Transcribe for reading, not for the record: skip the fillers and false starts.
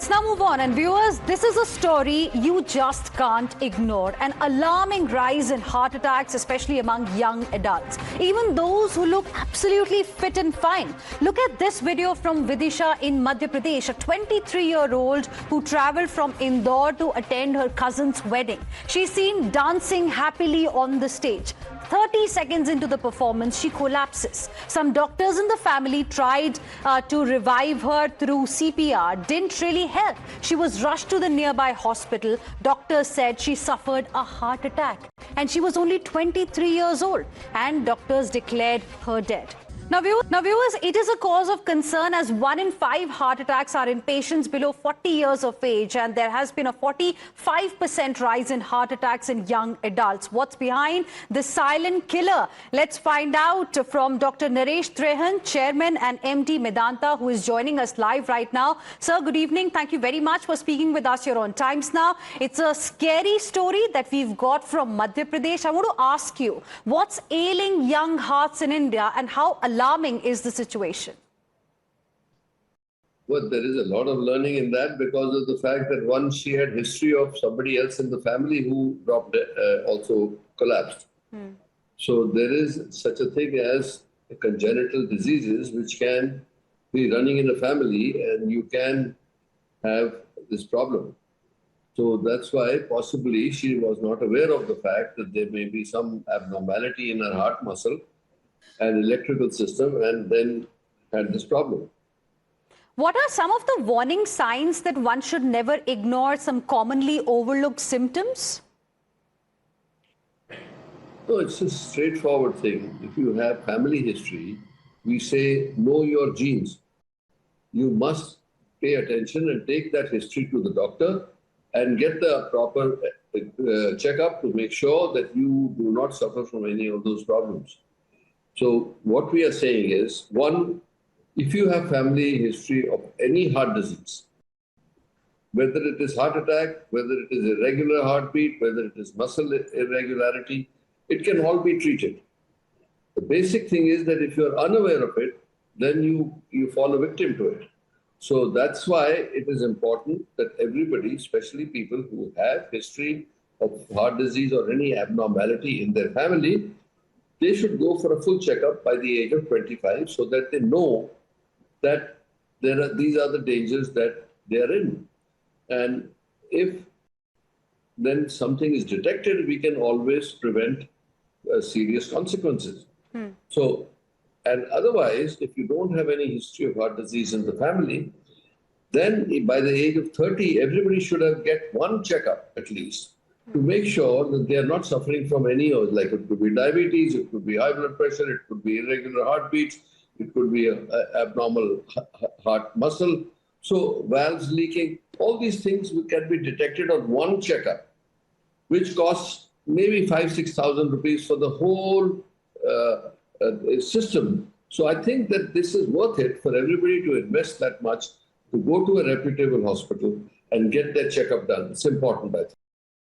Let's now move on. And viewers, this is a story you just can't ignore. An alarming rise in heart attacks, especially among young adults. Even those who look absolutely fit and fine. Look at this video from Vidisha in Madhya Pradesh, a 23-year-old who travelled from Indore to attend her cousin's wedding. She's seen dancing happily on the stage. 30 seconds into the performance, she collapses. Some doctors in the family tried to revive her through CPR. Didn't really help. She was rushed to the nearby hospital. Doctors said she suffered a heart attack. And she was only 23 years old. And doctors declared her dead. Now viewers, it is a cause of concern as 1 in 5 heart attacks are in patients below 40 years of age, and there has been a 45% rise in heart attacks in young adults. What's behind this silent killer? Let's find out from Dr. Naresh Trehan, Chairman and MD Medanta, who is joining us live right now. Sir, good evening. Thank you very much for speaking with us here on Times Now. It's a scary story that we've got from Madhya Pradesh. I want to ask you, what's ailing young hearts in India and how alarming is the situation? Well, there is a lot of learning in that because of the fact that one, she had history of somebody else in the family who also collapsed. So there is such a thing as congenital diseases which can be running in a family and you can have this problem. So that's why possibly she was not aware of the fact that there may be some abnormality in her heart muscle and electrical system, and then had this problem. What are some of the warning signs that one should never ignore, some commonly overlooked symptoms? No, it's a straightforward thing. If you have family history, we say know your genes. You must pay attention and take that history to the doctor and get the proper checkup to make sure that you do not suffer from any of those problems. So what we are saying is, one, if you have family history of any heart disease, whether it is heart attack, whether it is irregular heartbeat, whether it is muscle irregularity, it can all be treated. The basic thing is that if you are unaware of it, then you fall a victim to it. So that's why it is important that everybody, especially people who have history of heart disease or any abnormality in their family, they should go for a full checkup by the age of 25 so that they know that these are the dangers that they are in. And if then something is detected, we can always prevent serious consequences. So, and otherwise, if you don't have any history of heart disease in the family, then by the age of 30, everybody should get one checkup at least, to make sure that they are not suffering from any of, like it could be diabetes, it could be high blood pressure, it could be irregular heartbeats, it could be abnormal heart muscle, so valves leaking. All these things can be detected on one checkup, which costs maybe 5,000–6,000 rupees for the whole system. So I think that this is worth it for everybody to invest that much, to go to a reputable hospital and get their checkup done. It's important, I think.